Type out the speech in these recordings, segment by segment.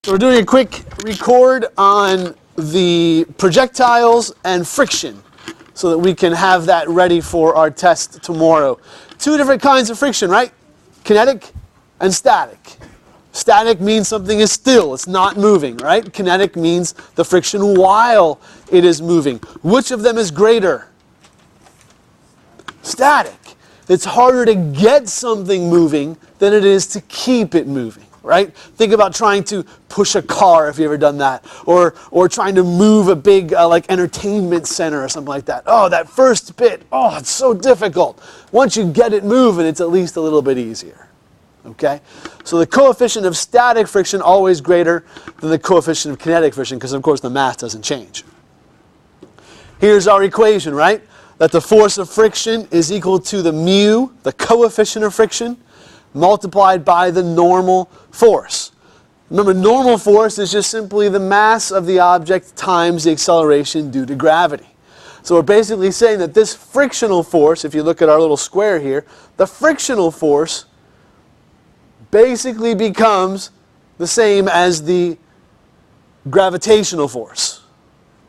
So we're doing a quick record on the projectiles and friction so that we can have that ready for our test tomorrow. Two different kinds of friction, right? Kinetic and static. Static means something is still, it's not moving, right? Kinetic means the friction while it is moving. Which of them is greater? Static. It's harder to get something moving than it is to keep it moving, right? Think about trying to push a car, if you've ever done that, or trying to move a big like entertainment center or something like that. Oh, that first bit, oh, it's so difficult. Once you get it moving, it's at least a little bit easier. Okay? So the coefficient of static friction always greater than the coefficient of kinetic friction because, of course, the mass doesn't change. Here's our equation, right? That the force of friction is equal to the mu, the coefficient of friction, multiplied by the normal force. Remember, normal force is just simply the mass of the object times the acceleration due to gravity. So we're basically saying that this frictional force, if you look at our little square here, the frictional force basically becomes the same as the gravitational force.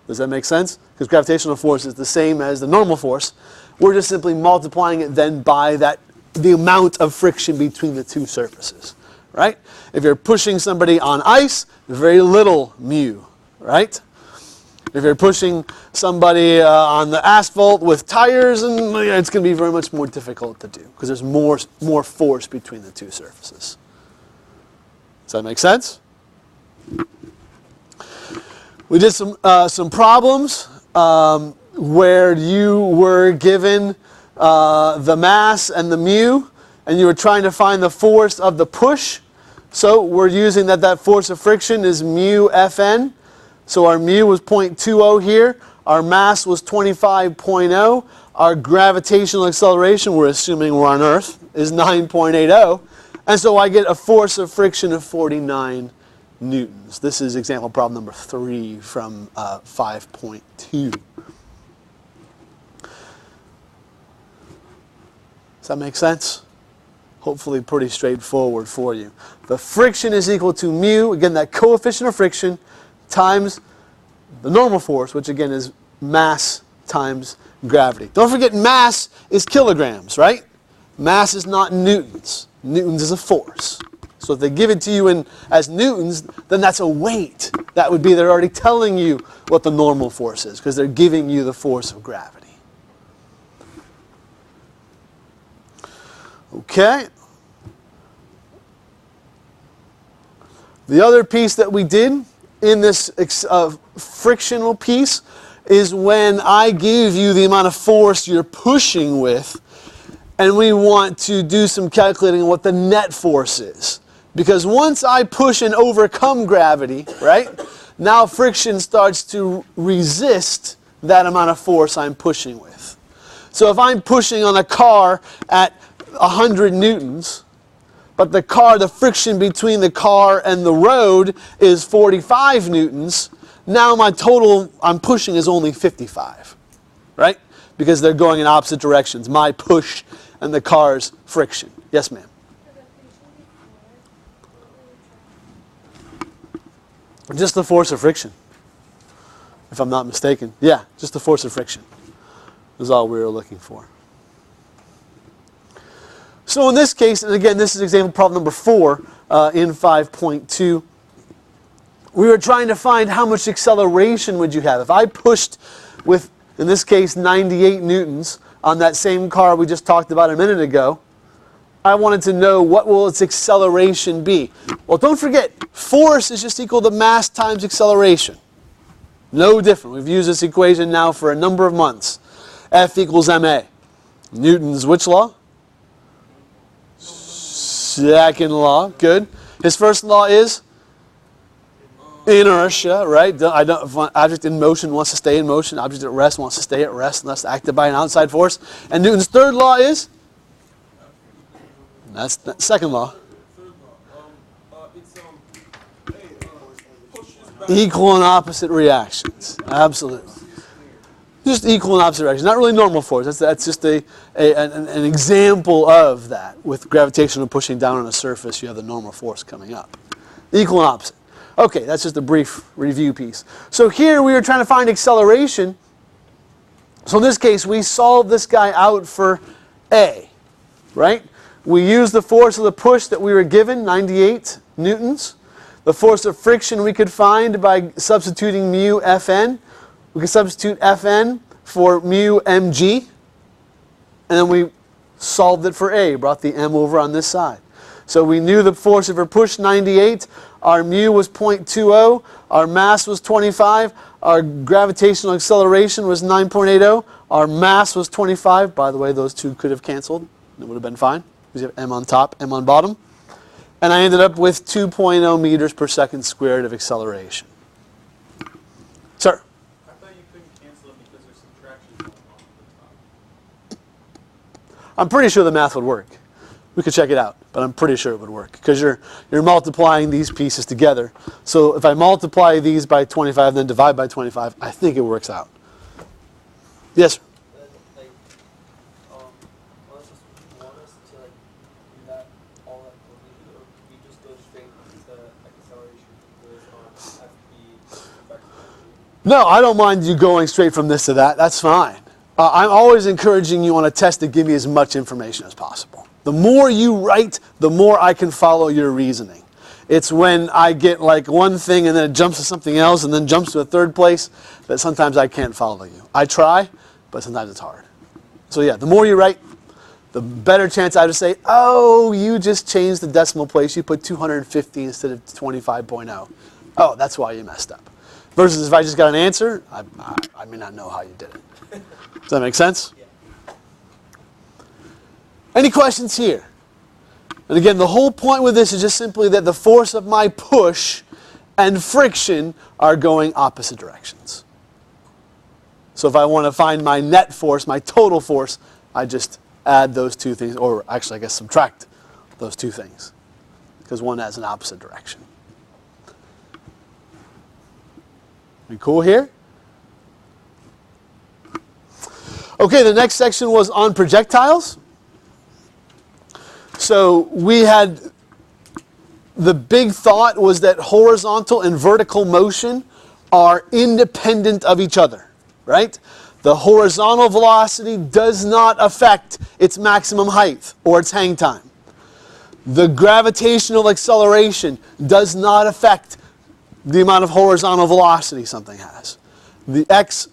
Does that make sense? Because gravitational force is the same as the normal force. We're just simply multiplying it then by the amount of friction between the two surfaces, right? If you're pushing somebody on ice, very little mu, right? If you're pushing somebody on the asphalt with tires, and it's going to be very much more difficult to do because there's more force between the two surfaces. Does that make sense? We did some problems where you were given the mass and the mu, and you were trying to find the force of the push. So we're using that force of friction is mu Fn. So our mu was 0.20 here. Our mass was 25.0. Our gravitational acceleration, we're assuming we're on Earth, is 9.80. And so I get a force of friction of 49 newtons. This is example problem number 3 from 5.2. Does that make sense? Hopefully pretty straightforward for you. The friction is equal to mu, again that coefficient of friction, times the normal force, which again is mass times gravity. Don't forget mass is kilograms, right? Mass is not newtons. Newtons is a force. So if they give it to you as newtons, then that's a weight. That would be they're already telling you what the normal force is because they're giving you the force of gravity. Okay. The other piece that we did in this frictional piece is when I give you the amount of force you're pushing with, and we want to do some calculating on what the net force is. Because once I push and overcome gravity, right, now friction starts to resist that amount of force I'm pushing with. So if I'm pushing on a car at 100 newtons, but the friction between the car and the road is 45 newtons, now my total I'm pushing is only 55, right? Because they're going in opposite directions, my push and the car's friction. Yes, ma'am? Just the force of friction, if I'm not mistaken. Yeah, just the force of friction is all we were looking for. So in this case, and again, this is example problem number 4 in 5.2, we were trying to find how much acceleration would you have. If I pushed with, in this case, 98 newtons on that same car we just talked about a minute ago, I wanted to know what will its acceleration be. Well, don't forget, force is just equal to mass times acceleration. No different. We've used this equation now for a number of months. F equals ma. Newton's which law? Second law. Good. His first law is inertia, right? Object in motion wants to stay in motion. Object at rest wants to stay at rest unless acted by an outside force. And Newton's third law is? That's the second law. Equal and opposite reactions. Absolutely. Just equal and opposite reactions. Not really normal force. That's just an example of that. With gravitational pushing down on a surface, you have the normal force coming up. Equal and opposite. Okay, that's just a brief review piece. So here we were trying to find acceleration. So in this case, we solved this guy out for A, right? We used the force of the push that we were given, 98 newtons. The force of friction we could find by substituting mu Fn. We could substitute Fn for mu mg. And then we solved it for A, brought the m over on this side. So we knew the force of our push, 98. Our mu was 0.20. Our mass was 25. Our gravitational acceleration was 9.80. Our mass was 25. By the way, those two could have canceled. It would have been fine, because you have m on top, m on bottom. And I ended up with 2.0 meters per second squared of acceleration. Sir? I thought you couldn't cancel it because there's subtraction going on at the top. I'm pretty sure the math would work. We could check it out, but I'm pretty sure it would work because you're multiplying these pieces together. So if I multiply these by 25 and then divide by 25, I think it works out. Yes, sir? Unless you want us to do that all that completely, or we just go straight to acceleration with FP. No, I don't mind you going straight from this to that. That's fine. I'm always encouraging you on a test to give me as much information as possible. The more you write, the more I can follow your reasoning. It's when I get like one thing and then it jumps to something else and then jumps to a third place that sometimes I can't follow you. I try, but sometimes it's hard. So yeah, the more you write, the better chance I would say, oh, you just changed the decimal place. You put 250 instead of 25.0. Oh, that's why you messed up. Versus if I just got an answer, I may not know how you did it. Does that make sense? Any questions here? And again, the whole point with this is just simply that the force of my push and friction are going opposite directions. So if I want to find my net force, my total force, I just add those two things, or actually I guess subtract those two things, because one has an opposite direction. We cool here? Okay, the next section was on projectiles. So we had, the big thought was that horizontal and vertical motion are independent of each other, right? The horizontal velocity does not affect its maximum height or its hang time. The gravitational acceleration does not affect the amount of horizontal velocity something has. The x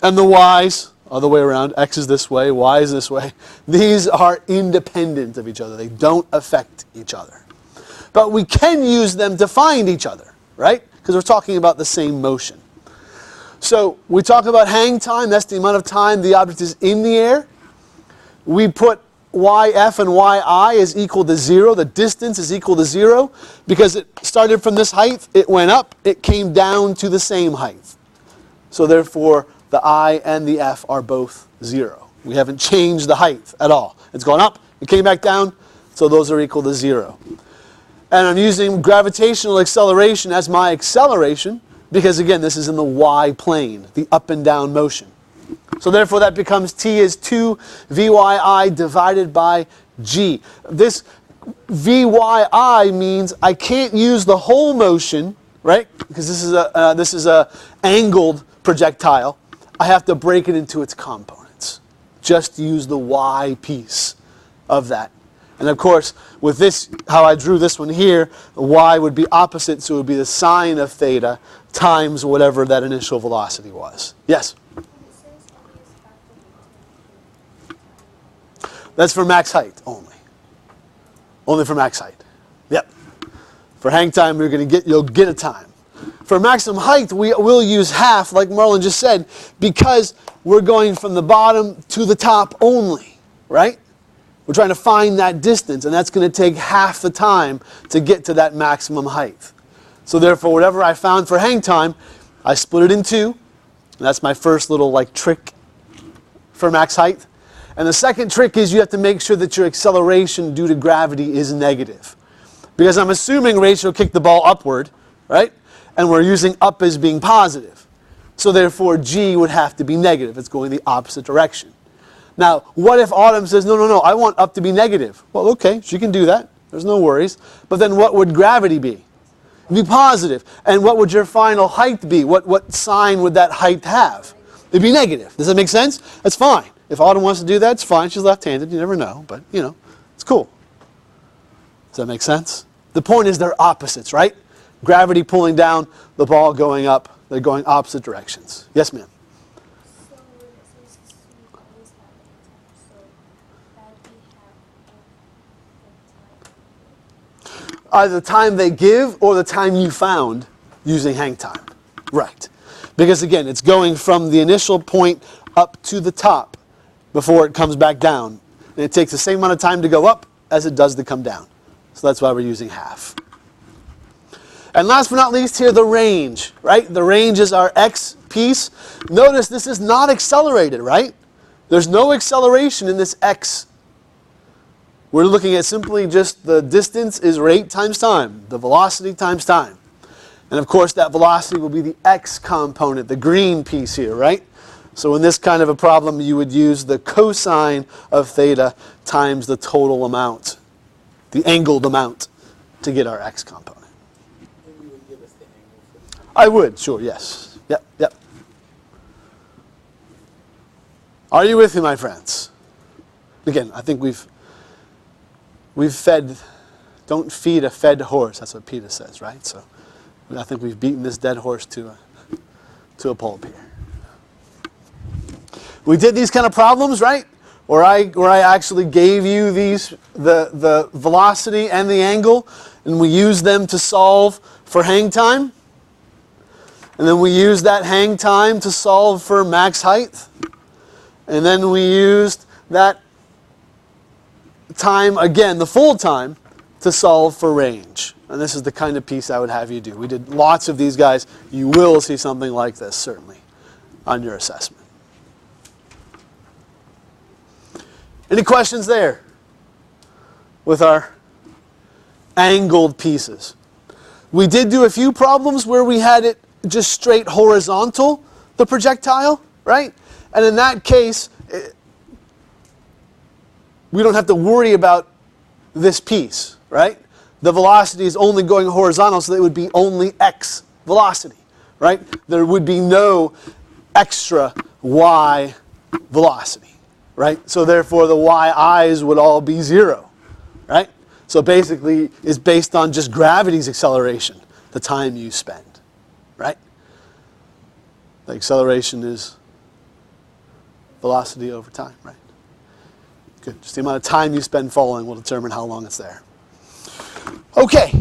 and the y's, other way around, x is this way, y is this way. These are independent of each other. They don't affect each other. But we can use them to find each other, right? Because we're talking about the same motion. So we talk about hang time. That's the amount of time the object is in the air. We put yf and yi is equal to 0. The distance is equal to 0 because it started from this height, it went up, it came down to the same height. So therefore, the I and the F are both 0. We haven't changed the height at all. It's gone up, it came back down, so those are equal to 0. And I'm using gravitational acceleration as my acceleration because, again, this is in the y plane, the up and down motion. So therefore, that becomes T is 2 Vyi divided by G. This Vyi means I can't use the whole motion, right? Because this is a angled projectile. I have to break it into its components. Just use the y piece of that. And of course, with this, how I drew this one here, y would be opposite, so it would be the sine of theta times whatever that initial velocity was. Yes? That's for max height only. Only for max height. Yep. For hang time, you'll get a time. For maximum height, we will use half, like Marlon just said, because we're going from the bottom to the top only, right? We're trying to find that distance, and that's going to take half the time to get to that maximum height. So therefore, whatever I found for hang time, I split it in two. And that's my first little trick for max height. And the second trick is you have to make sure that your acceleration due to gravity is negative. Because I'm assuming Rachel kicked the ball upward, right? And we're using up as being positive. So therefore, G would have to be negative. It's going the opposite direction. Now, what if Autumn says, no, I want up to be negative? Well, okay, she can do that. There's no worries. But then what would gravity be? It'd be positive. And what would your final height be? What sign would that height have? It'd be negative. Does that make sense? That's fine. If Autumn wants to do that, it's fine. She's left-handed. You never know. But, you know, it's cool. Does that make sense? The point is they're opposites, right? Gravity pulling down, the ball going up. They're going opposite directions. Yes, ma'am? So when it says we always have a time, so that we have the time. Either the time they give or the time you found using hang time. Right. Because again, it's going from the initial point up to the top before it comes back down. And it takes the same amount of time to go up as it does to come down. So that's why we're using half. And last but not least here, the range, right? The range is our x piece. Notice this is not accelerated, right? There's no acceleration in this x. We're looking at simply just the distance is rate times time, the velocity times time. And of course that velocity will be the x component, the green piece here, right? So in this kind of a problem you would use the cosine of theta times the total amount, the angled amount, to get our x component. And you would give us the angle for I would, sure, yes. Yep, yep. Are you with me, my friends? Again, I think we've fed, don't feed a fed horse. That's what Peter says, right? So I think we've beaten this dead horse to a pulp here. We did these kind of problems, right? Where I actually gave you these, the velocity and the angle, and we used them to solve for hang time. And then we used that hang time to solve for max height. And then we used that time, again, the full time, to solve for range. And this is the kind of piece I would have you do. We did lots of these guys. You will see something like this, certainly, on your assessment. Any questions there with our angled pieces? We did do a few problems where we had it just straight horizontal, the projectile, right? And in that case, we don't have to worry about this piece, right? The velocity is only going horizontal, so it would be only x velocity, right? There would be no extra y velocity, right? So therefore the yi's would all be 0, right? So basically it's based on just gravity's acceleration, the time you spend, right? The acceleration is velocity over time, right? Good. Just the amount of time you spend falling will determine how long it's there. Okay.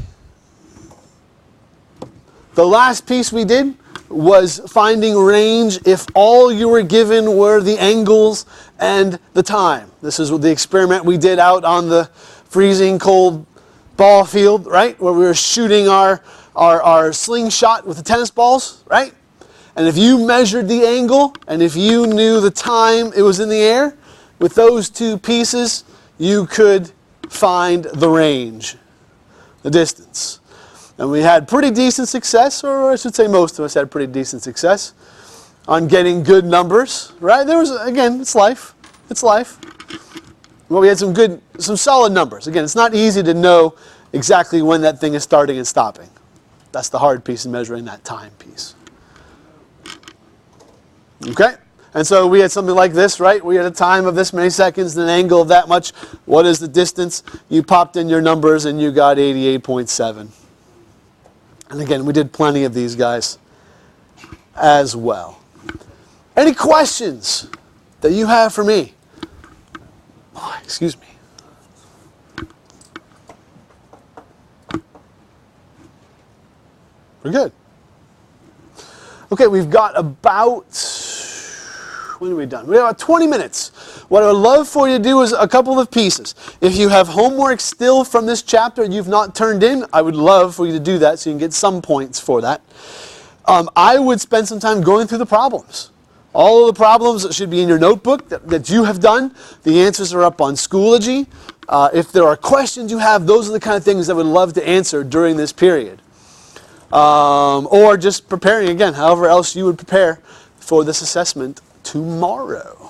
The last piece we did was finding range if all you were given were the angles and the time. This is the experiment we did out on the freezing cold ball field, right? Where we were shooting our slingshot with the tennis balls, right? And if you measured the angle and if you knew the time it was in the air, with those two pieces, you could find the range, the distance. And we had pretty decent success, or I should say most of us had pretty decent success on getting good numbers, right? There was, again, it's life. It's life. Well, we had some solid numbers. Again, it's not easy to know exactly when that thing is starting and stopping. That's the hard piece in measuring that time piece. Okay? And so we had something like this, right? We had a time of this many seconds, an angle of that much. What is the distance? You popped in your numbers and you got 88.7. And again, we did plenty of these guys as well. Any questions that you have for me? Oh, excuse me. We're good. Okay, we've got about... When are we done? We have about 20 minutes. What I would love for you to do is a couple of pieces. If you have homework still from this chapter you've not turned in, I would love for you to do that so you can get some points for that. I would spend some time going through the problems. All of the problems that should be in your notebook that you have done. The answers are up on Schoology. If there are questions you have, those are the kind of things I would love to answer during this period. Or just preparing, again, however else you would prepare for this assessment tomorrow.